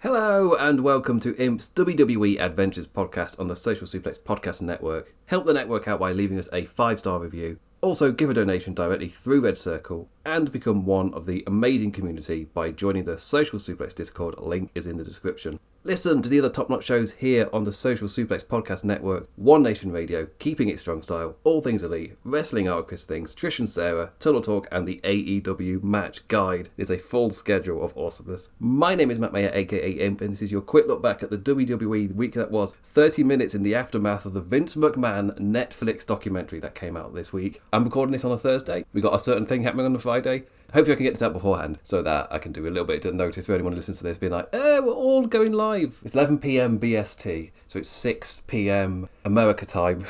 Hello and welcome to Imp's WWE Adventures podcast on the Social Suplex Podcast Network. Help the network out by leaving us a 5-star review. Also, give a donation directly through Red Circle and become one of the amazing community by joining the Social Suplex Discord. Link is in the description. Listen to the other top-notch shows here on the Social Suplex Podcast Network, One Nation Radio, Keeping It Strong Style, All Things Elite, Wrestling Arcus Things, Trish and Sarah, Tunnel Talk, and the AEW Match Guide. It is a full schedule of awesomeness. My name is Matt Maher, aka Imp, and this is your quick look back at the WWE week that was, 30 minutes in the aftermath of the Vince McMahon Netflix documentary that came out this week. I'm recording this on a Thursday. We got a certain thing happening on a Friday. Hopefully I can get this out beforehand so that I can do a little bit of notice for anyone who listens to this being like, we're all going live. It's 11 p.m. BST, so it's 6 p.m. America time.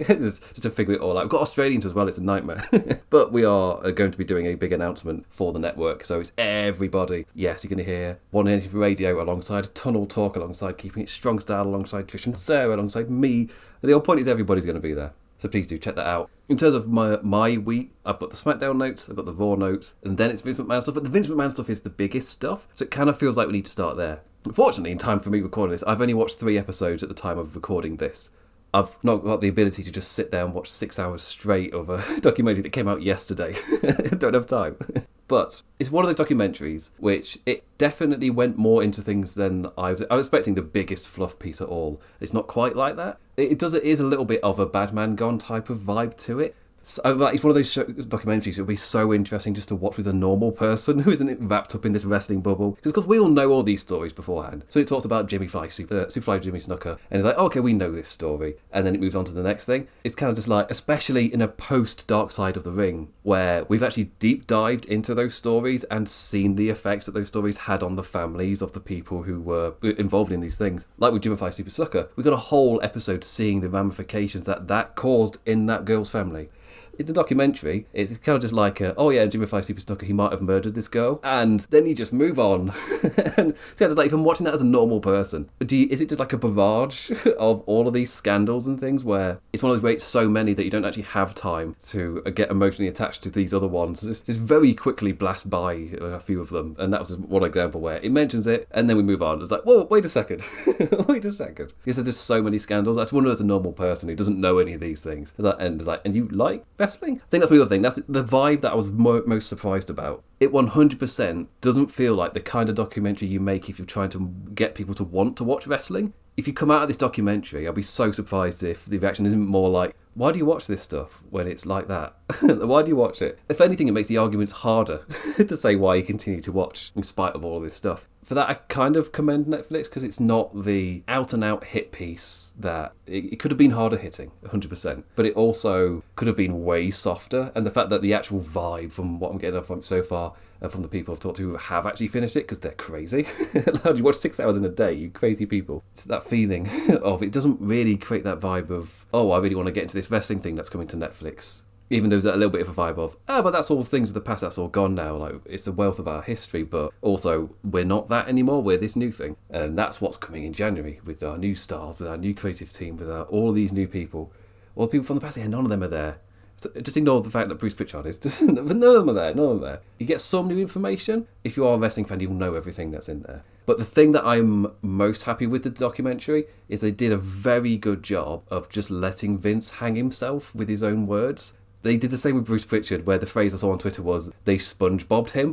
just to figure it all out. We've got Australians as well, it's a nightmare. But we are going to be doing a big announcement for the network, so it's everybody. Yes, you're going to hear One Nation Radio alongside Tunnel Talk, alongside Keeping It Strong Style, alongside Trish and Sarah, alongside me. The whole point is everybody's going to be there. So please do check that out. In terms of my week, I've got the SmackDown notes, I've got the Raw notes, and then it's Vince McMahon stuff. But the Vince McMahon stuff is the biggest stuff, so it kind of feels like we need to start there. Unfortunately, in time for me recording this, I've only watched 3 episodes at the time of recording this. I've not got the ability to just sit there and watch 6 hours straight of a documentary that came out yesterday. I don't have time. But it's one of those documentaries which it definitely went more into things than I was expecting. The biggest fluff piece at all. It's not quite like that. It is a little bit of a Bad Man Gone type of vibe to it. So, it's one of those documentaries that would be so interesting just to watch with a normal person who isn't wrapped up in this wrestling bubble. Because we all know all these stories beforehand. So it talks about Jimmy Fly, Superfly Jimmy Snuka, and it's like, okay, we know this story. And then it moves on to the next thing. It's kind of just like, especially in a post-Dark Side of the Ring, where we've actually deep dived into those stories and seen the effects that those stories had on the families of the people who were involved in these things. Like with Jimmy Fly Super Snuka, we got a whole episode seeing the ramifications that caused in that girl's family. In the documentary, it's kind of just like, Jimmy Fly Super Snuka, he might have murdered this girl, and then you just move on. And so it's like, if I'm watching that as a normal person, is it just like a barrage of all of these scandals and things where it's one of those where it's so many that you don't actually have time to get emotionally attached to these other ones? Just very quickly blast by a few of them, and that was just one example where it mentions it, and then we move on. It's like, whoa, wait a second. Wait a second. Because there's just so many scandals. I just wonder as a normal person who doesn't know any of these things. And you like wrestling? I think that's the other thing. That's the vibe that I was most surprised about. It 100% doesn't feel like the kind of documentary you make if you're trying to get people to want to watch wrestling. If you come out of this documentary, I'll be so surprised if the reaction isn't more like, why do you watch this stuff when it's like that? Why do you watch it? If anything, it makes the arguments harder to say why you continue to watch in spite of all of this stuff. For that, I kind of commend Netflix because it's not the out-and-out hit piece that... It could have been harder hitting, 100%, but it also could have been way softer. And the fact that the actual vibe from what I'm getting from so far, from the people I've talked to who have actually finished it, because they're crazy. You watch 6 hours in a day, you crazy people. It's that feeling of... It doesn't really create that vibe of, I really want to get into this wrestling thing that's coming to Netflix. Even though there's a little bit of a vibe of, but that's all things of the past, that's all gone now. Like, it's the wealth of our history, but also we're not that anymore, we're this new thing. And that's what's coming in January with our new stars, with our new creative team, with all of these new people. All the people from the past, none of them are there. So just ignore the fact that Bruce Pritchard is. None of them are there. You get some new information. If you are a wrestling fan, you'll know everything that's in there. But the thing that I'm most happy with the documentary is they did a very good job of just letting Vince hang himself with his own words. They did the same with Bruce Pritchard, where the phrase I saw on Twitter was, they SpongeBobbed him,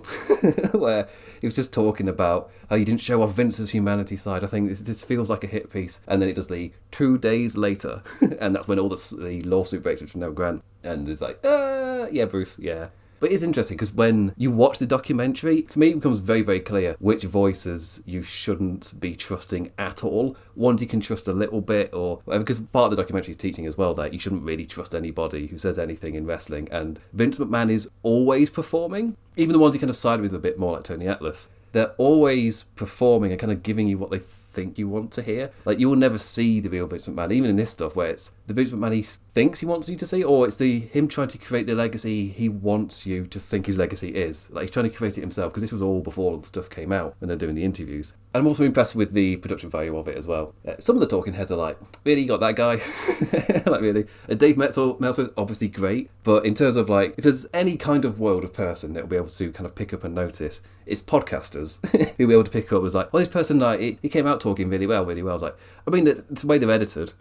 where he was just talking about how you didn't show off Vince's humanity side. I think this just feels like a hit piece. And then it does the 2 days later, and that's when all the lawsuit breaks with Chanel Grant, and it's like, yeah, Bruce, yeah. But it's interesting because when you watch the documentary, for me it becomes very, very clear which voices you shouldn't be trusting at all. Ones you can trust a little bit or whatever, because part of the documentary is teaching as well that you shouldn't really trust anybody who says anything in wrestling. And Vince McMahon is always performing, even the ones he kind of side with a bit more like Tony Atlas. They're always performing and kind of giving you what they think you want to hear. Like, you will never see the real Vince McMahon, even in this stuff, where it's the Vince McMahon he thinks he wants you to see, or it's him trying to create the legacy he wants you to think his legacy is. Like, he's trying to create it himself, because this was all before all the stuff came out when they're doing the interviews. And I'm also impressed with the production value of it as well. Some of the talking heads are like, really, you got that guy? Like, really? Dave Meltzer, obviously great, but in terms of, like, if there's any kind of world of person that will be able to kind of pick up and notice, it's podcasters who'll be able to pick up as like, well, this person, like, he came out talking really well. I was like, I mean, the way they're edited,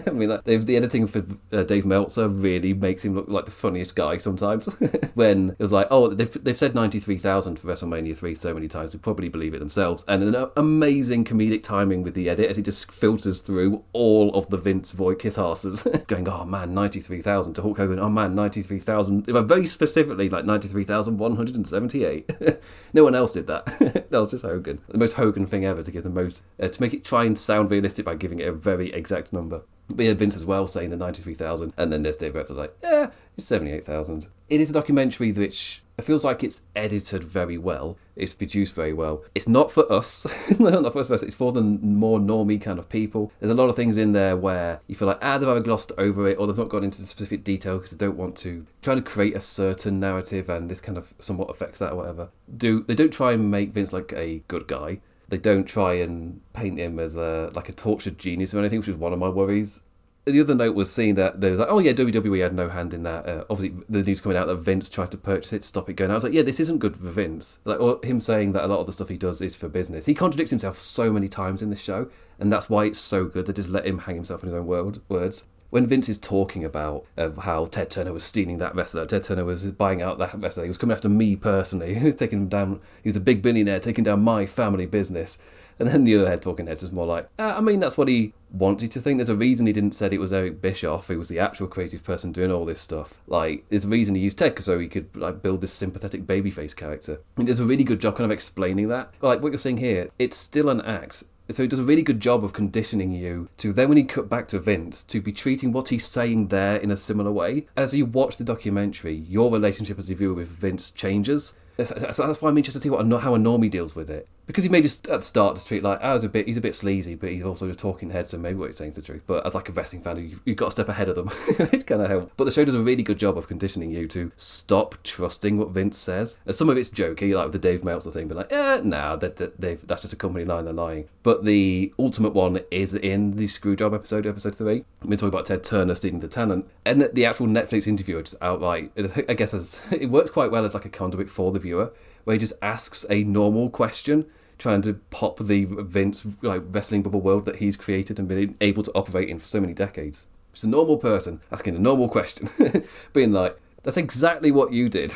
I mean, like, the editing for Dave Meltzer really makes him look like the funniest guy sometimes. When it was like, oh, they've said 93,000 for WrestleMania 3 so many times, they probably believe it themselves. And an amazing comedic timing with the edit as it just filters through all of the Vince void kiss asses going, oh man, 93,000, to Hulk Hogan, oh man, 93,000, very specifically like 93,178. No one else did that. That was just Hogan. The most Hogan thing ever, to give the most, to make it try and sound realistic by giving it a very exact number. But yeah, Vince as well saying the 93,000, and then there's Dave Meltzer like, yeah, it's 78,000. It is a documentary which feels like it's edited very well. It's produced very well. It's not for us. Not for us. It's for the more normie kind of people. There's a lot of things in there where you feel like, they've either glossed over it, or they've not gone into the specific detail because they don't want to try to create a certain narrative, and this kind of somewhat affects that or whatever. They don't try and make Vince like a good guy. They don't try and paint him as a tortured genius or anything, which was one of my worries. The other note was seeing that there was like, oh yeah, WWE had no hand in that. Obviously, the news coming out that Vince tried to purchase it, stop it going. I was like, yeah, this isn't good for Vince. Like, or him saying that a lot of the stuff he does is for business. He contradicts himself so many times in this show, and that's why it's so good. They just let him hang himself in his own words. When Vince is talking about how Ted Turner was stealing that wrestler, Ted Turner was buying out that wrestler, he was coming after me personally, he was taking him down, he was the big billionaire taking down my family business. And then the other talking heads is more like, I mean, that's what he wanted you to think. There's a reason he didn't say it was Eric Bischoff, who was the actual creative person doing all this stuff. Like, there's a reason he used Ted, so he could like build this sympathetic babyface character. And he does a really good job kind of explaining that. Like, what you're saying here, it's still an act. So he does a really good job of conditioning you to then, when you cut back to Vince, to be treating what he's saying there in a similar way. As you watch the documentary, your relationship as a viewer with Vince changes. That's why I'm interested to see how a normie deals with it. Because he may just at the start just treat like, he's a bit sleazy, but he's also a talking head, so maybe what he's saying is the truth. But as like a wrestling fan, you've got to step ahead of them. It's kind of help. But the show does a really good job of conditioning you to stop trusting what Vince says. And some of it's jokey, like with the Dave Meltzer thing, but like, that's just a company line, they're lying. But the ultimate one is in the Screwjob episode 3. We're talking about Ted Turner stealing the talent. And the actual Netflix interviewer just outright, I guess it works quite well as like a conduit for the viewer, where he just asks a normal question, trying to pop the Vince like wrestling bubble world that he's created and been able to operate in for so many decades. Just a normal person asking a normal question, being like, that's exactly what you did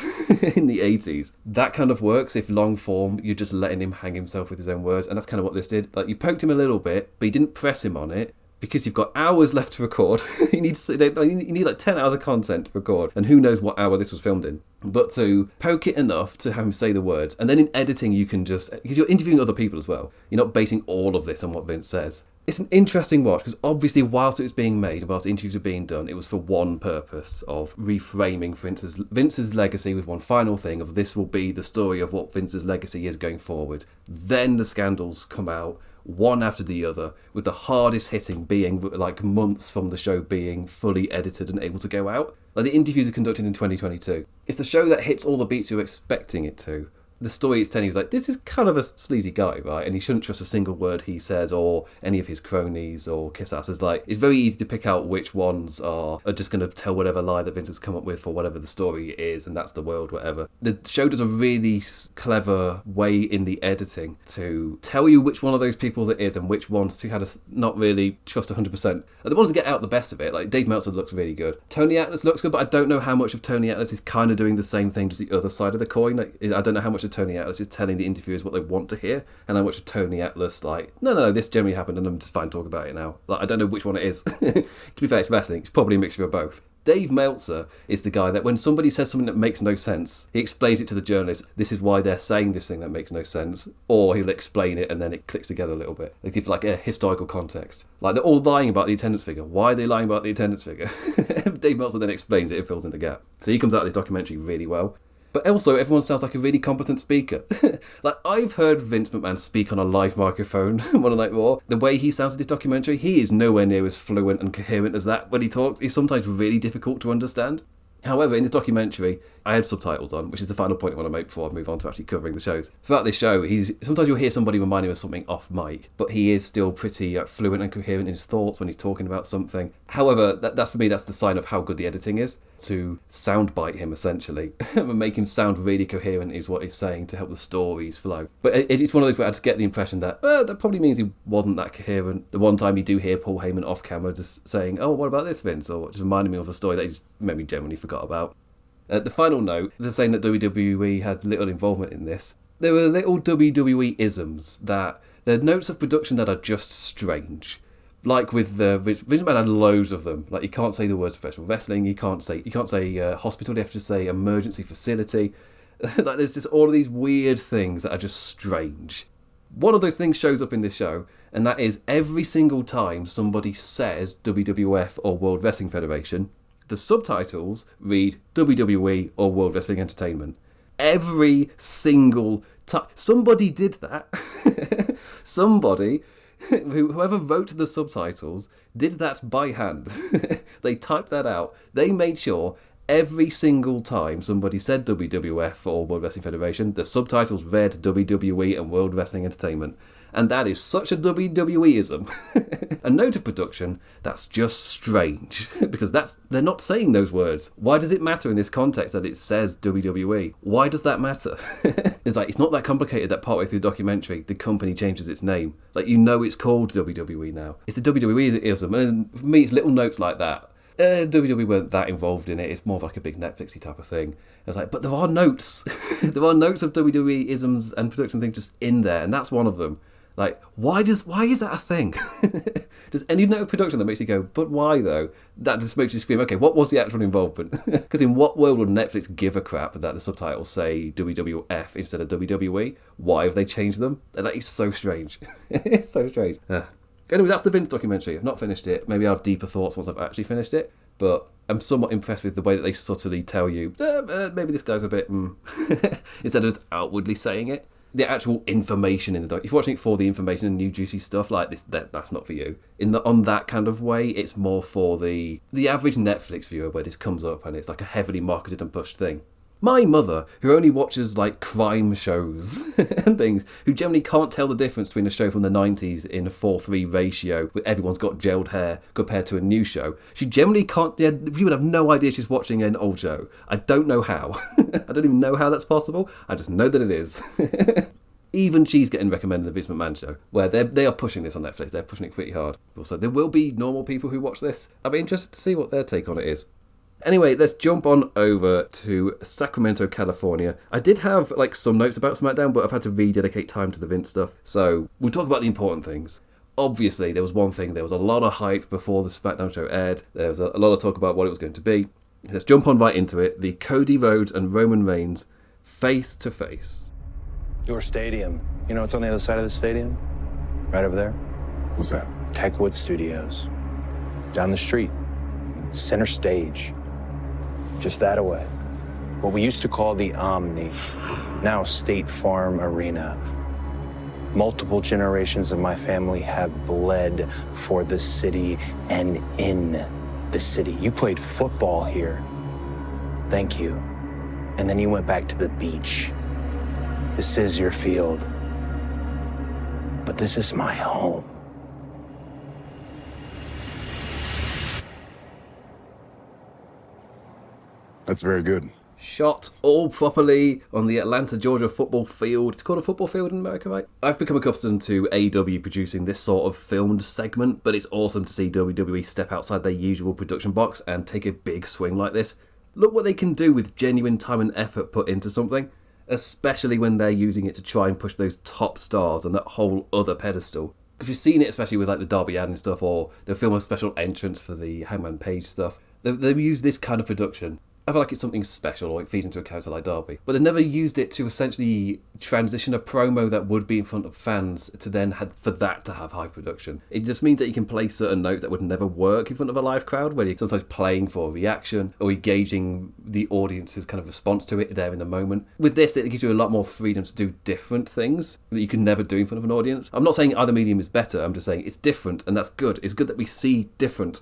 in the 80s. That kind of works if long form, you're just letting him hang himself with his own words, and that's kind of what this did. Like, you poked him a little bit, but you didn't press him on it, because you've got hours left to record. you need like 10 hours of content to record, and who knows what hour this was filmed in. But to poke it enough to have him say the words, and then in editing you can just, because you're interviewing other people as well, you're not basing all of this on what Vince says. It's an interesting watch, because obviously whilst it was being made, whilst interviews were being done, it was for one purpose of reframing Vince's legacy with one final thing of, this will be the story of what Vince's legacy is going forward. Then the scandals come out, one after the other, with the hardest hitting being like months from the show being fully edited and able to go out. Like, the interviews are conducted in 2022. It's the show that hits all the beats you're expecting it to. The story it's telling is like, this is kind of a sleazy guy, right? And you shouldn't trust a single word he says or any of his cronies or kiss asses. Like, it's very easy to pick out which ones are just going to tell whatever lie that Vince has come up with for whatever the story is, and that's the world, whatever. The show does a really clever way in the editing to tell you which one of those people it is and which ones to kind of not really trust 100%. And the ones that get out the best of it, like Dave Meltzer looks really good. Tony Atlas looks good, but I don't know how much of Tony Atlas is kind of doing the same thing, just the other side of the coin. Like, I don't know how much of Tony Atlas is telling the interviewers what they want to hear, and how much of Tony Atlas like, no, this generally happened and I'm just fine talking about it now. Like, I don't know which one it is. To be fair, it's wrestling. It's probably a mixture of both. Dave Meltzer is the guy that when somebody says something that makes no sense, he explains it to the journalist. This is why they're saying this thing that makes no sense. Or he'll explain it and then it clicks together a little bit. They give like a historical context. Like, they're all lying about the attendance figure. Why are they lying about the attendance figure? Dave Meltzer then explains it and fills in the gap. So he comes out of this documentary really well. But also, everyone sounds like a really competent speaker. Like, I've heard Vince McMahon speak on a live microphone one night more. The way he sounds in this documentary, he is nowhere near as fluent and coherent as that when he talks. He's sometimes really difficult to understand. However, in this documentary, I had subtitles on, which is the final point I want to make before I move on to actually covering the shows. Throughout this show, sometimes you'll hear somebody remind him of something off mic, but he is still pretty fluent and coherent in his thoughts when he's talking about something. However, that's for me, that's the sign of how good the editing is, to soundbite him, essentially, and make him sound really coherent is what he's saying to help the stories flow. But it's one of those where I just get the impression that, that probably means he wasn't that coherent. The one time you do hear Paul Heyman off camera just saying, oh, what about this, Vince? Or just reminding me of a story that he just maybe genuinely forgot about. The final note, they're saying that WWE had little involvement in this. There were little WWE isms that they're notes of production that are just strange. Like with Vince McMahon had loads of them. Like, you can't say the words professional wrestling, you can't say hospital, you have to say emergency facility. Like, there's just all of these weird things that are just strange. One of those things shows up in this show, and that is every single time somebody says WWF or World Wrestling Federation, the subtitles read WWE or World Wrestling Entertainment. Every single time. Somebody did that. Somebody, whoever wrote the subtitles, did that by hand. They typed that out. They made sure every single time somebody said WWF or World Wrestling Federation, the subtitles read WWE and World Wrestling Entertainment. And that is such a WWE-ism. A note of production that's just strange. Because they're not saying those words. Why does it matter in this context that it says WWE? Why does that matter? It's not that complicated that partway through the documentary, the company changes its name. Like, it's called WWE now. It's the WWE-ism. And for me, it's little notes like that. WWE weren't that involved in it. It's more of like a big Netflixy type of thing. It's like, but there are notes. There are notes of WWE-isms and production things just in there, and that's one of them. Like, why is that a thing? Does any note of production that makes you go, but why though? That just makes you scream, okay, what was the actual involvement? Because in what world would Netflix give a crap that the subtitles say WWF instead of WWE? Why have they changed them? That is so strange. It's so strange. Anyway, that's the Vince documentary. I've not finished it. Maybe I'll have deeper thoughts once I've actually finished it. But I'm somewhat impressed with the way that they subtly tell you, maybe this guy's a bit, instead of just outwardly saying it. The actual information in the doc. If you're watching it for the information and new juicy stuff like this, that's not for you. On that kind of way, it's more for the average Netflix viewer where this comes up and it's like a heavily marketed and pushed thing. My mother, who only watches like crime shows and things, who generally can't tell the difference between a show from the 90s in a 4:3 ratio where everyone's got gelled hair compared to a new show, she generally can't, you would have no idea she's watching an old show. I don't know how. I don't even know how that's possible. I just know that it is. Even she's getting recommended the Vince McMahon show, where they are pushing this on Netflix. They're pushing it pretty hard. Also, there will be normal people who watch this. I'd be interested to see what their take on it is. Anyway, let's jump on over to Sacramento, California. I did have some notes about SmackDown, but I've had to rededicate time to the Vince stuff. So we'll talk about the important things. Obviously, there was one thing. There was a lot of hype before the SmackDown show aired. There was a lot of talk about what it was going to be. Let's jump on right into it. The Cody Rhodes and Roman Reigns face to face. Your stadium. You know what's on the other side of the stadium? Right over there. What's that? Techwood Studios. Down the street. Center stage. Just that away. What we used to call the Omni, now State Farm Arena. Multiple generations of my family have bled for the city and in the city. You played football here. Thank you. And then you went back to the beach. This is your field. But this is my home. That's very good. Shot all properly on the Atlanta, Georgia football field. It's called a football field in America, right? I've become accustomed to AEW producing this sort of filmed segment, but it's awesome to see WWE step outside their usual production box and take a big swing like this. Look what they can do with genuine time and effort put into something, especially when they're using it to try and push those top stars on that whole other pedestal. Because we've seen it especially with the Darby Allin stuff, or they'll film a special entrance for the Hangman Page stuff. They use this kind of production I feel like it's something special, or it feeds into a character like Darby. But they never used it to essentially transition a promo that would be in front of fans to then for that to have high production. It just means that you can play certain notes that would never work in front of a live crowd, where you're sometimes playing for a reaction or engaging the audience's kind of response to it there in the moment. With this, it gives you a lot more freedom to do different things that you can never do in front of an audience. I'm not saying either medium is better, I'm just saying it's different, and that's good. It's good that we see different.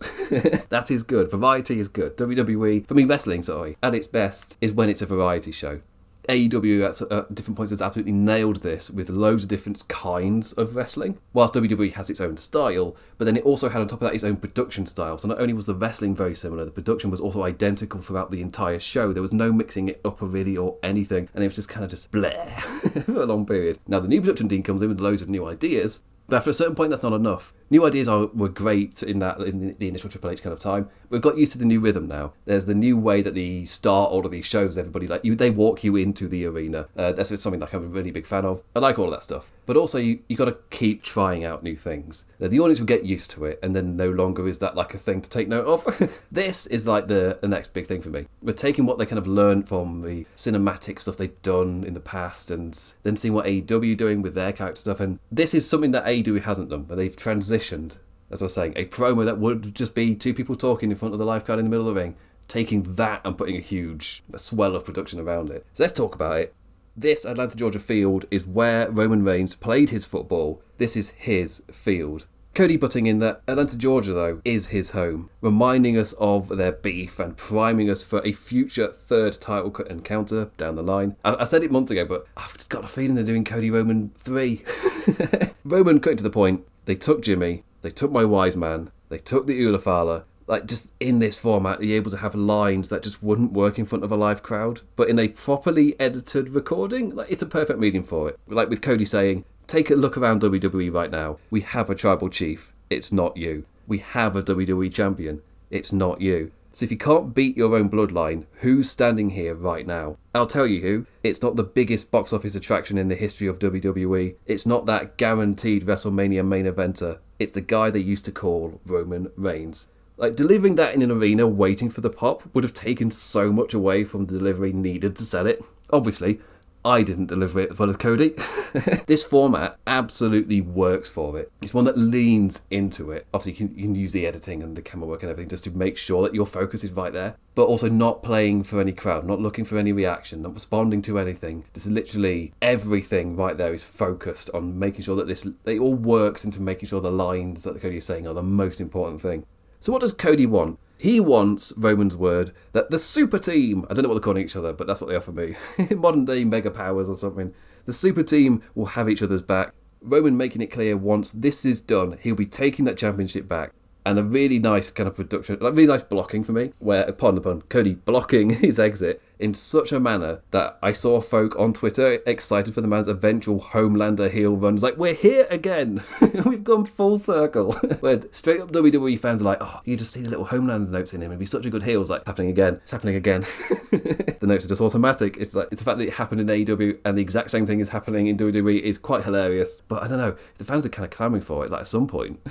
That is good. Variety is good. WWE, for me, wrestling, at its best is when it's a variety show. AEW at different points has absolutely nailed this with loads of different kinds of wrestling. Whilst WWE has its own style, but then it also had on top of that its own production style. So not only was the wrestling very similar, the production was also identical throughout the entire show. There was no mixing it up really or anything, and it was just kind of just bleh for a long period. Now the new production team comes in with loads of new ideas, but after a certain point, that's not enough. New ideas were great in the initial Triple H kind of time. We've got used to the new rhythm now. There's the new way that they start all of these shows. Everybody they walk you into the arena. That's something like I'm a really big fan of. I like all of that stuff. But also you got to keep trying out new things. The audience will get used to it, and then no longer is that like a thing to take note of. This is like the next big thing for me. We're taking what they kind of learned from the cinematic stuff they've done in the past, and then seeing what AEW doing with their character stuff. And this is something that AEW hasn't done, but they've transitioned, as I was saying, a promo that would just be two people talking in front of the live crowd in the middle of the ring, taking that and putting a swell of production around it. So let's talk about it. This Atlanta, Georgia field is where Roman Reigns played his football. This is his field. Cody butting in that Atlanta, Georgia, though, is his home, reminding us of their beef and priming us for a future third title encounter down the line. I said it months ago, but I've just got a feeling they're doing Cody Roman 3. Roman, cutting to the point, they took Jimmy, they took my wise man, they took the Ulafala. Like, just in this format, you're able to have lines that just wouldn't work in front of a live crowd. But in a properly edited recording, it's a perfect medium for it. Like with Cody saying, take a look around WWE right now. We have a tribal chief. It's not you. We have a WWE champion. It's not you. So if you can't beat your own bloodline, who's standing here right now? I'll tell you who. It's not the biggest box office attraction in the history of WWE. It's not that guaranteed WrestleMania main eventer. It's the guy they used to call Roman Reigns. Like, delivering that in an arena waiting for the pop would have taken so much away from the delivery needed to sell it. Obviously, I didn't deliver it as well as Cody. This format absolutely works for it. It's one that leans into it. Obviously, you can use the editing and the camera work and everything just to make sure that your focus is right there, but also not playing for any crowd, not looking for any reaction, not responding to anything. Just literally everything right there is focused on making sure that it all works into making sure the lines that Cody is saying are the most important thing. So what does Cody want? He wants Roman's word that the super team, I don't know what they're calling each other, but that's what they offer me. Modern day mega powers or something. The super team will have each other's back. Roman making it clear once this is done, he'll be taking that championship back. And a really nice kind of production, like really nice blocking for me, where, pardon the pun, Cody blocking his exit in such a manner that I saw folk on Twitter excited for the man's eventual Homelander heel run. It's like, we're here again. We've gone full circle. Where straight up WWE fans are like, oh, you just see the little Homelander notes in him. It'd be such a good heel. It's like, happening again. It's happening again. The notes are just automatic. It's like, it's the fact that it happened in AEW and the exact same thing is happening in WWE is quite hilarious. But I don't know, the fans are kind of clamoring for it, like at some point.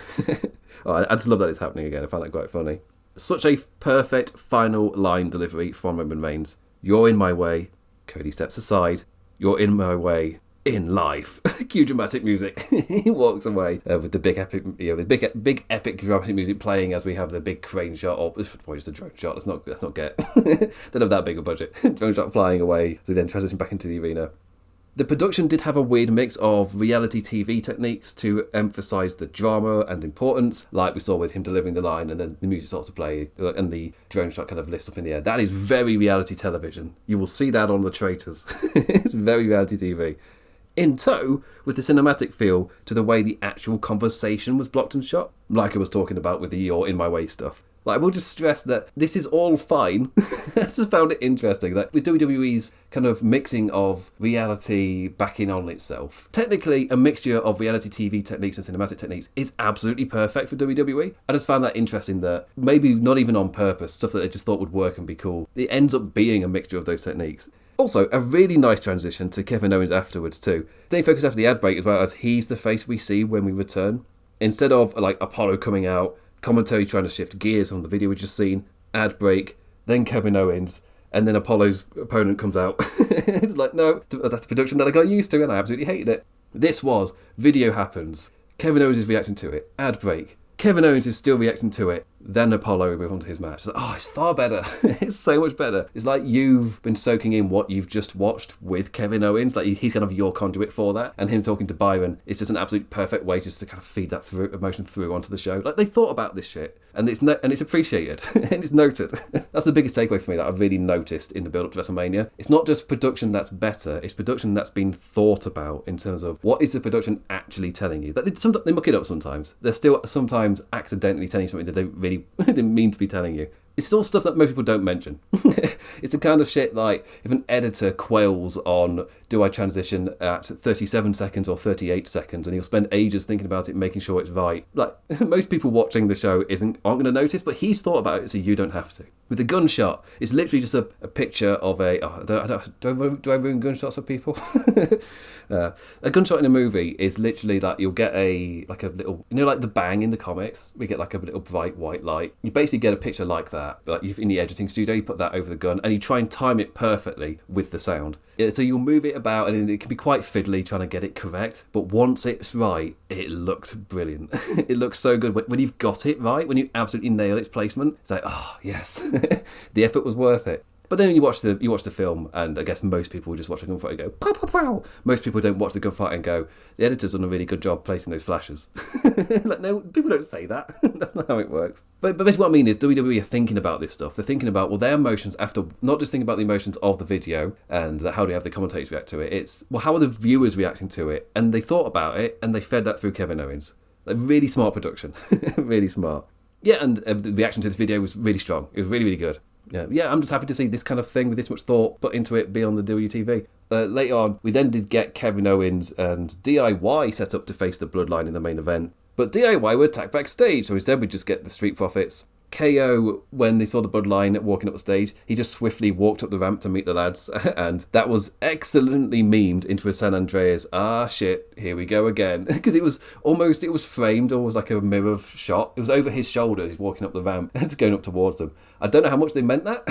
Oh, I just love that it's happening again. I find that quite funny. Such a perfect final line delivery from Roman Reigns. You're in my way. Cody steps aside. You're in my way. In life. Cue dramatic music. He walks away with the big epic, big epic dramatic music playing as we have the big crane shot. Or probably just a drone shot. Let's not get. Don't have that big a budget. Drone shot flying away. So then transition back into the arena. The production did have a weird mix of reality TV techniques to emphasise the drama and importance, like we saw with him delivering the line and then the music starts to play and the drone shot kind of lifts up in the air. That is very reality television. You will see that on the traitors. It's very reality TV. In tow with the cinematic feel to the way the actual conversation was blocked and shot, like I was talking about with the "you're in my way" stuff. Like, I will just stress that this is all fine. I just found it interesting that with WWE's kind of mixing of reality backing on itself, technically a mixture of reality TV techniques and cinematic techniques is absolutely perfect for WWE. I just found that interesting that maybe not even on purpose, stuff that they just thought would work and be cool, it ends up being a mixture of those techniques. Also, a really nice transition to Kevin Owens afterwards too. Staying focused after the ad break as well, as he's the face we see when we return. Instead of like Apollo coming out, commentary trying to shift gears on the video we just seen, ad break, then Kevin Owens, And then Apollo's opponent comes out. It's like, no, that's the production that I got used to and I absolutely hated it. This was, video happens. Kevin Owens is reacting to it. Ad break. Kevin Owens is still reacting to it. Then Apollo move on to his match. It's like, oh, it's far better. It's so much better. It's like you've been soaking in what you've just watched with Kevin Owens. Like he's kind of your conduit for that. And him talking to Byron is just an absolute perfect way just to kind of feed that emotion through onto the show. Like they thought about this shit. And it's appreciated. And it's noted. That's the biggest takeaway for me that I've really noticed in the build-up to WrestleMania. It's not just production that's better. It's production that's been thought about in terms of what is the production actually telling you. They muck it up sometimes. They're still sometimes accidentally telling you something that they really didn't mean to be telling you. It's still stuff that most people don't mention. It's the kind of shit like if an editor quails on do I transition at 37 seconds or 38 seconds and he'll spend ages thinking about it, making sure it's right. Like most people watching the show aren't going to notice, but he's thought about it so you don't have to. With the gunshot, it's literally just a picture of do I ruin gunshots for people? A gunshot in a movie is literally that you'll get a little, like the bang in the comics, we get like a little bright white light. You basically get a picture like that, but like in the editing studio, you put that over the gun and you try and time it perfectly with the sound. So you'll move it about and it can be quite fiddly trying to get it correct, but once it's right, it looks brilliant. It looks so good. When you've got it right, when you absolutely nail its placement, it's like, oh, yes, the effort was worth it. But then you watch the film, and I guess most people just watch a gunfight and go, pow, pow, pow. Most people don't watch the gunfight and go, the editor's done a really good job placing those flashes. Like, no, people don't say that. That's not how it works. But basically what I mean is WWE are thinking about this stuff. They're thinking about, their emotions after, not just thinking about the emotions of the video and how do you have the commentators react to it. It's, how are the viewers reacting to it? And they thought about it, and they fed that through Kevin Owens. Like, really smart production. Really smart. Yeah, and the reaction to this video was really strong. It was really, really good. Yeah, I'm just happy to see this kind of thing with this much thought put into it be on the WTV. Later on, we then did get Kevin Owens and DIY set up to face the Bloodline in the main event. But DIY were attacked backstage, so instead we just get the Street Profits. KO, when they saw the Bloodline walking up the stage, he just swiftly walked up the ramp to meet the lads, and that was excellently memed into a San Andreas, shit, here we go again. Because it was framed, almost like a mirror shot. It was over his shoulder, he's walking up the ramp, and it's going up towards them. I don't know how much they meant that,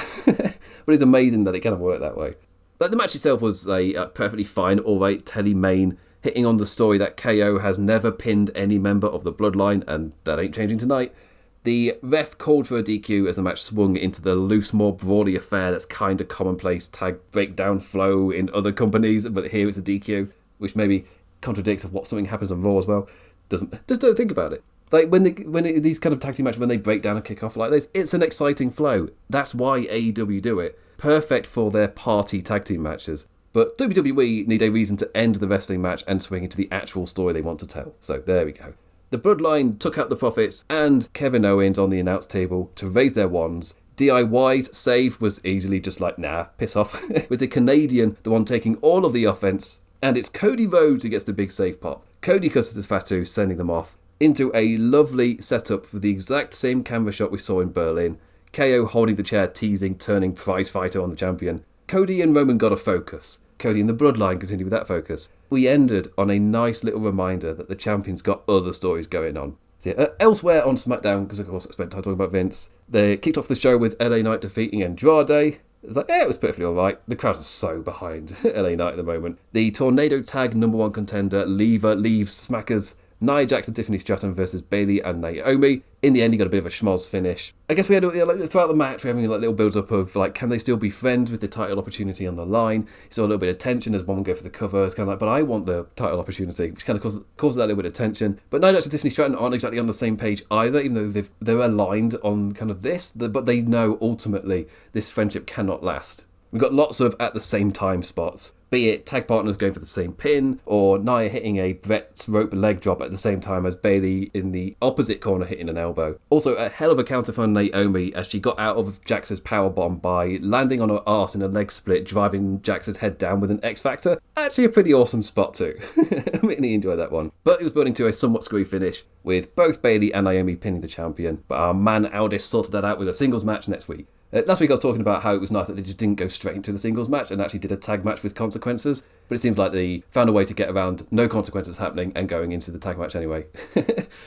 but it's amazing that it kind of worked that way. But the match itself was a perfectly fine, alright, telly main, hitting on the story that KO has never pinned any member of the Bloodline, and that ain't changing tonight. The ref called for a DQ as the match swung into the loose, more brawly affair that's kind of commonplace tag breakdown flow in other companies, but here it's a DQ, which maybe contradicts of what something happens on Raw as well. Just don't think about it. Like these kind of tag team matches, when they break down and kick off like this, it's an exciting flow. That's why AEW do it. Perfect for their party tag team matches. But WWE need a reason to end the wrestling match and swing into the actual story they want to tell. So there we go. The Bloodline took out the Profits and Kevin Owens on the announce table to raise their wands. DIY's save was easily just like, nah, piss off. With the Canadian, the one taking all of the offense. And it's Cody Rhodes who gets the big save pop. Cody cuts his Fatu, sending them off into a lovely setup for the exact same camera shot we saw in Berlin. KO holding the chair, teasing, turning prize fighter on the champion. Cody and Roman got a focus. Cody and the Bloodline continued with that focus. We ended on a nice little reminder that the champion's got other stories going on. So, elsewhere on SmackDown, because of course I spent time talking about Vince, they kicked off the show with LA Knight defeating Andrade. It's like, it was perfectly alright. The crowd is so behind LA Knight at the moment. The Tornado Tag #1 contender, Lever leaves Smackers. Nia Jax and Tiffany Stratton versus Bayley and Naomi. In the end, you got a bit of a schmoz finish. I guess we had throughout the match, we're having little build-up of can they still be friends with the title opportunity on the line? You saw a little bit of tension as one go for the cover. It's kind of like, but I want the title opportunity, which kind of causes that little bit of tension. But Nia Jax and Tiffany Stratton aren't exactly on the same page either, even though they're aligned on kind of this. But they know ultimately this friendship cannot last. We've got lots of at the same time spots, be it tag partners going for the same pin, or Nia hitting a Brett's rope leg drop at the same time as Bayley in the opposite corner hitting an elbow. Also, a hell of a counter from Naomi as she got out of Jax's powerbomb by landing on her arse in a leg split, driving Jax's head down with an X Factor. Actually a pretty awesome spot too. I really enjoyed that one. But it was building to a somewhat screwy finish, with both Bayley and Naomi pinning the champion. But our man Aldis sorted that out with a singles match next week. Last week I was talking about how it was nice that they just didn't go straight into the singles match and actually did a tag match with consequences, but it seems like they found a way to get around no consequences happening and going into the tag match anyway.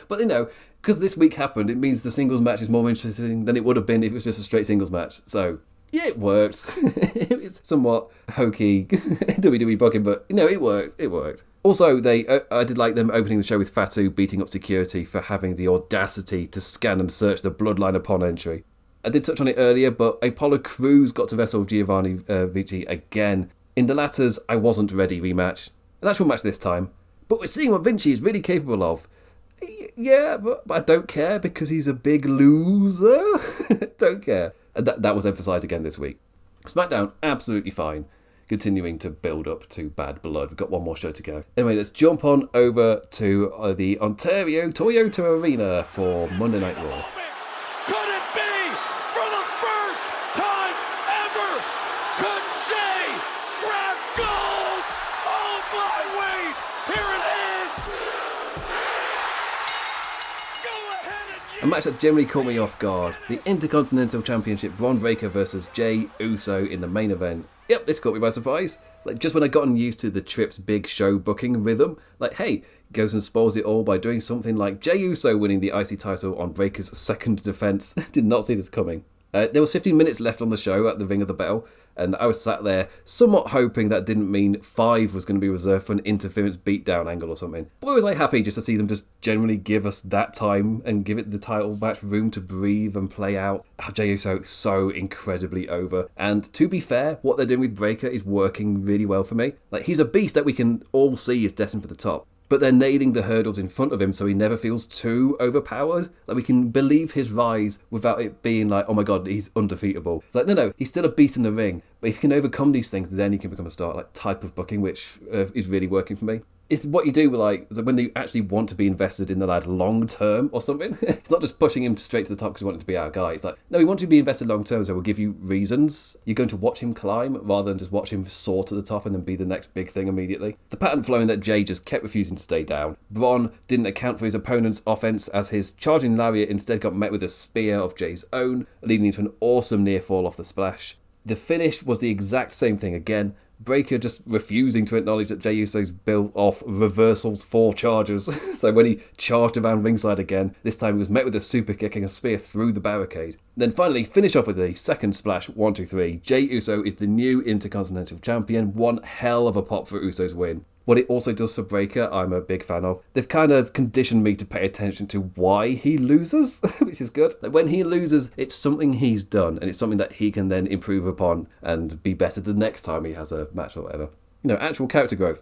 But because this week happened, it means the singles match is more interesting than it would have been if it was just a straight singles match. So Yeah, it worked. It's somewhat hokey WWE booking, but it worked. It worked. Also, I did like them opening the show with Fatu beating up security for having the audacity to scan and search the bloodline upon entry. I did touch on it earlier, but Apollo Crews got to wrestle Giovanni Vici again. In the latter's I wasn't ready rematch. An actual match this time. But we're seeing what Vinci is really capable of. Yeah, but I don't care because he's a big loser. Don't care. And that was emphasised again this week. SmackDown, absolutely fine. Continuing to build up to Bad Blood. We've got one more show to go. Anyway, let's jump on over to the Ontario Toyota Arena for Monday Night Raw. Could it be for the first time ever? Could Jay grab gold? Oh my wait! Here it is! Go ahead and A match that generally caught me off guard. The Intercontinental Championship, Bron Breakker versus Jey Uso in the main event. Yep, this caught me by surprise. Just when I'd gotten used to the Trip's big show booking rhythm, hey, goes and spoils it all by doing something like Jey Uso winning the IC title on Breakker's second defence. Did not see this coming. There was 15 minutes left on the show at the Ring of the Bell, and I was sat there somewhat hoping that didn't mean 5 was going to be reserved for an interference beatdown angle or something. Boy, was I happy just to see them just generally give us that time and give it the title match room to breathe and play out. Jey Uso is so incredibly over. And to be fair, what they're doing with Breakker is working really well for me. He's a beast that we can all see is destined for the top. But they're nailing the hurdles in front of him so he never feels too overpowered. We can believe his rise without it being oh my god, he's undefeatable. It's no, he's still a beast in the ring. But if you can overcome these things, then he can become a star. Type of booking, which is really working for me. It's what you do when they actually want to be invested in the lad long term or something. It's not just pushing him straight to the top because you want him to be our guy. It's no, we want to be invested long term, so we'll give you reasons. You're going to watch him climb rather than just watch him soar to the top and then be the next big thing immediately. The pattern flowing that Jey just kept refusing to stay down. Bron didn't account for his opponent's offense as his charging lariat instead got met with a spear of Jey's own, leading to an awesome near fall off the splash. The finish was the exact same thing again. Breakker just refusing to acknowledge that Jey Uso's built off reversals for charges. So when he charged around ringside again, this time he was met with a super kick and a spear through the barricade. Then finally finish off with a second splash, 1, 2, 3. Jey Uso is the new Intercontinental Champion. One hell of a pop for Uso's win. What it also does for Breakker, I'm a big fan of. They've kind of conditioned me to pay attention to why he loses, which is good. When he loses, it's something he's done, and it's something that he can then improve upon and be better the next time he has a match or whatever. Actual character growth.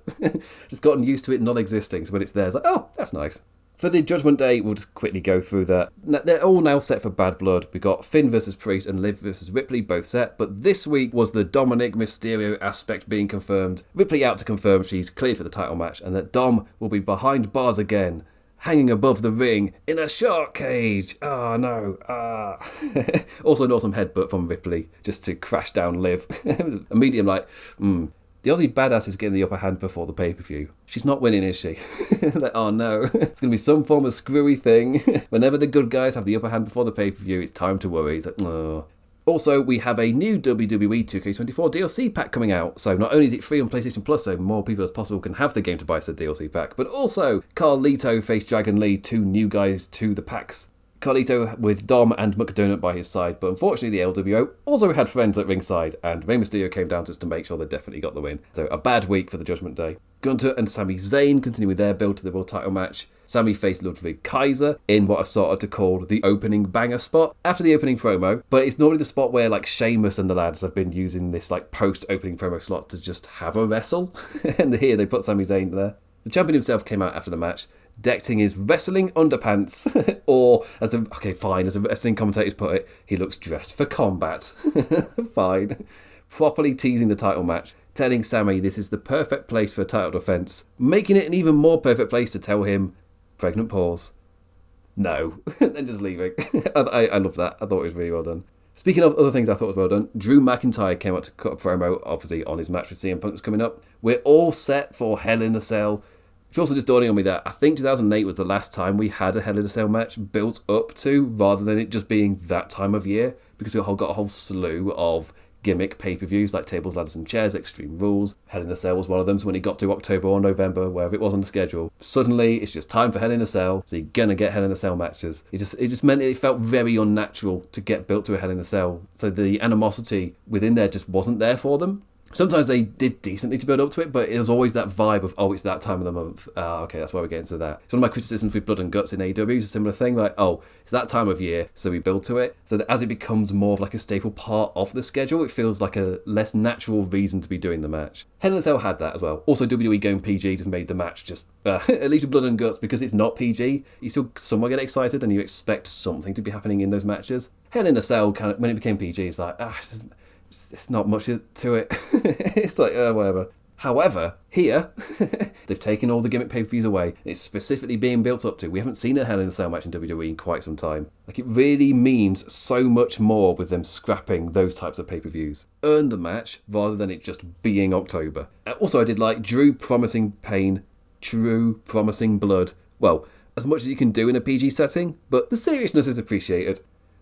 Just gotten used to it not existing, so when it's there, it's oh, that's nice. For the Judgment Day, we'll just quickly go through that. They're all now set for Bad Blood. We got Finn versus Priest and Liv versus Ripley both set, but this week was the Dominic Mysterio aspect being confirmed. Ripley out to confirm she's cleared for the title match and that Dom will be behind bars again, hanging above the ring in a shark cage. Oh no. Also an awesome headbutt from Ripley just to crash down Liv. A medium The Aussie badass is getting the upper hand before the pay-per-view. She's not winning, is she? Oh no, it's going to be some form of screwy thing. Whenever the good guys have the upper hand before the pay-per-view, it's time to worry. It's oh. Also, we have a new WWE 2K24 DLC pack coming out. So not only is it free on PlayStation Plus, so more people as possible can have the game to buy said DLC pack, but also Carlito faced Dragon Lee, 2 new guys to the packs. Carlito with Dom and McDonald by his side, but unfortunately the LWO also had friends at ringside, and Rey Mysterio came down just to make sure they definitely got the win. So a bad week for the Judgment Day. Gunter and Sami Zayn continue with their build to the world title match. Sami faced Ludwig Kaiser in what I've started to call the opening banger spot after the opening promo, but it's normally the spot where Sheamus and the lads have been using this post-opening promo slot to just have a wrestle, and here they put Sami Zayn there. The champion himself came out after the match, decked in his wrestling underpants, or as a wrestling commentator's put it, he looks dressed for combat. Fine. Properly teasing the title match, telling Sami this is the perfect place for a title defence, making it an even more perfect place to tell him, pregnant pause. No. And just leaving. I love that. I thought it was really well done. Speaking of other things I thought was well done, Drew McIntyre came out to cut a promo, obviously, on his match with CM Punk that's coming up. We're all set for Hell in a Cell. It's also just dawning on me that I think 2008 was the last time we had a Hell in a Cell match built up to, rather than it just being that time of year, because we got a whole slew of gimmick pay-per-views like Tables, Ladders and Chairs, Extreme Rules. Hell in a Cell was one of them, so when it got to October or November, wherever it was on the schedule, suddenly it's just time for Hell in a Cell, so you're gonna get Hell in a Cell matches. It just meant it felt very unnatural to get built to a Hell in a Cell, so the animosity within there just wasn't there for them. Sometimes they did decently to build up to it, but it was always that vibe of, oh, it's that time of the month. Okay, that's why we're getting to that. It's one of my criticisms with Blood and Guts in AEW is a similar thing, like, oh, it's that time of year, so we build to it. So that as it becomes more of like a staple part of the schedule, it feels like a less natural reason to be doing the match. Hell in a Cell had that as well. Also, WWE going PG just made the match just, at least with Blood and Guts, because it's not PG, you still somewhat get excited and you expect something to be happening in those matches. Hell in a Cell, kind of, when it became PG, it's like, it's not much to it. It's like, whatever. However, here, they've taken all the gimmick pay-per-views away. It's specifically being built up to. We haven't seen a Hell in a Cell match in WWE in quite some time. Like, it really means so much more with them scrapping those types of pay-per-views. Earn the match, rather than it just being October. Also, I did like Drew promising pain, Drew promising blood. Well, as much as you can do in a PG setting, but the seriousness is appreciated.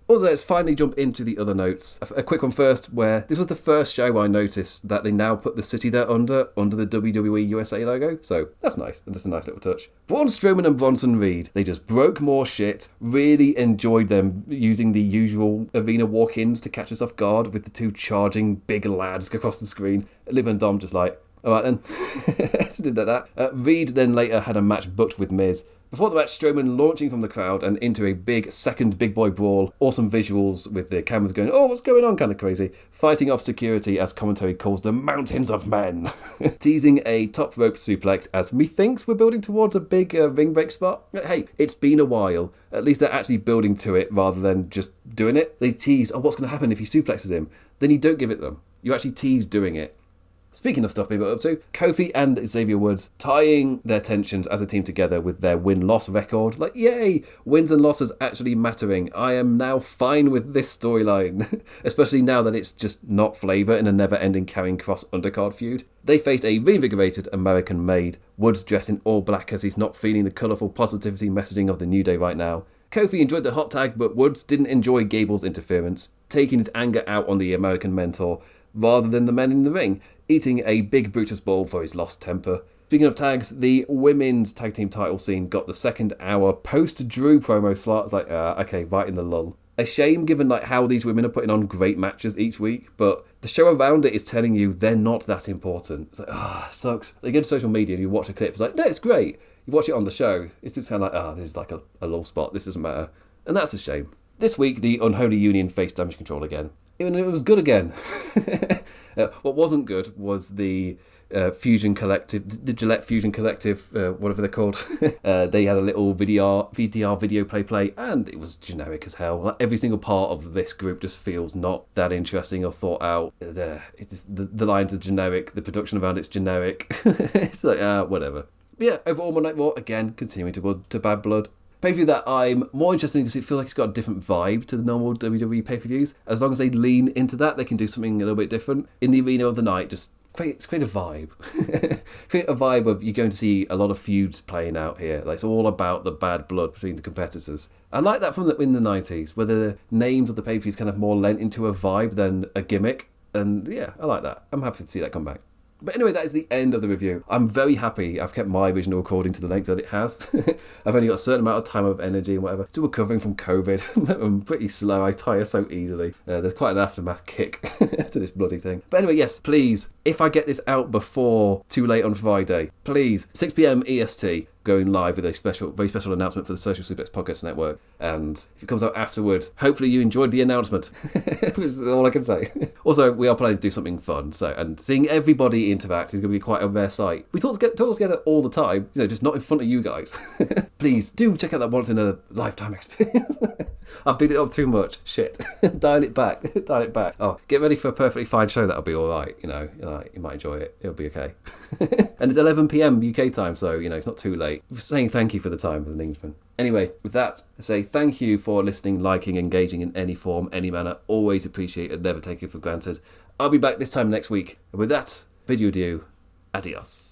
Also, let's finally jump into the other notes. A quick one first, where this was the first show I noticed that they now put the city they're under the WWE USA logo. So that's nice. And just a nice little touch. Braun Strowman and Bronson Reed, they just broke more shit. Really enjoyed them using the usual arena walk-ins to catch us off guard with the two charging big lads across the screen. Liv and Dom just like, all right then. So did that. Reed then later had a match booked with Miz. Before the match, Strowman launching from the crowd and into a big second big boy brawl. Awesome visuals with the cameras going, oh, what's going on? Kind of crazy. Fighting off security as commentary calls them mountains of men. Teasing a top rope suplex as methinks we're building towards a big ring break spot. Hey, it's been a while. At least they're actually building to it rather than just doing it. They tease, oh, what's going to happen if he suplexes him? Then you don't give it them. You actually tease doing it. Speaking of stuff being built up to, Kofi and Xavier Woods tying their tensions as a team together with their win-loss record. Like, yay! Wins and losses actually mattering. I am now fine with this storyline. Especially now that it's just not flavour in a never-ending carrying cross undercard feud. They faced a reinvigorated American Maid. Woods dressed in all black as he's not feeling the colourful positivity messaging of the New Day right now. Kofi enjoyed the hot tag, but Woods didn't enjoy Gable's interference, taking his anger out on the American mentor, rather than the men in the ring, eating a big Brutus ball for his lost temper. Speaking of tags, the women's tag team title scene got the second hour post-Drew promo slot. It's like, okay, right in the lull. A shame given like how these women are putting on great matches each week, but the show around it is telling you they're not that important. It's like, sucks. You go to social media and you watch a clip, it's like, no, it's great. You watch it on the show, it's just kind of like, this is like a low spot, this doesn't matter. And that's a shame. This week, the Unholy Union faced Damage Control again. Even it was good again. What wasn't good was the Fusion Collective, the Gillette Fusion Collective, whatever they're called. They had a little VDR video play, and it was generic as hell. Like, every single part of this group just feels not that interesting or thought out. The lines are generic, the production around it's generic. It's like, whatever. But yeah, overall, Monday Night Raw, again, continuing to build to bad blood. Pay-per-view that I'm more interested in because it feels like it's got a different vibe to the normal WWE pay-per-views. As long as they lean into that, they can do something a little bit different. In the arena of the night, just create a vibe. Create a vibe of you're going to see a lot of feuds playing out here. Like, it's all about the bad blood between the competitors. I like that from in the 90s, where the names of the pay-per-views kind of more lent into a vibe than a gimmick. And yeah, I like that. I'm happy to see that come back. But anyway, that is the end of the review. I'm very happy I've kept my original recording to the length that it has. I've only got a certain amount of time of energy and whatever. Still recovering from COVID. I'm pretty slow. I tire so easily. There's quite an aftermath kick to this bloody thing. But anyway, yes, please, if I get this out before too late on Friday, please, 6 p.m. EST, going live with a very special announcement for the Social Suplex Podcast Network. And if it comes out afterwards, hopefully you enjoyed the announcement. That's all I can say. Also, we are planning to do something fun. And seeing everybody interact is going to be quite a rare sight. We talk together all the time, just not in front of you guys. Please do check out that once in a lifetime experience. I've beat it up too much. Shit. Dial it back. Oh, get ready for a perfectly fine show. That'll be all right. You might enjoy it. It'll be okay. And it's 11 p.m. UK time, so it's not too late. Saying thank you for the time as an Englishman. Anyway, with that, I say thank you for listening, liking, engaging in any form, any manner. Always appreciate it. Never take it for granted. I'll be back this time next week. And with that, bid you adieu. Adios.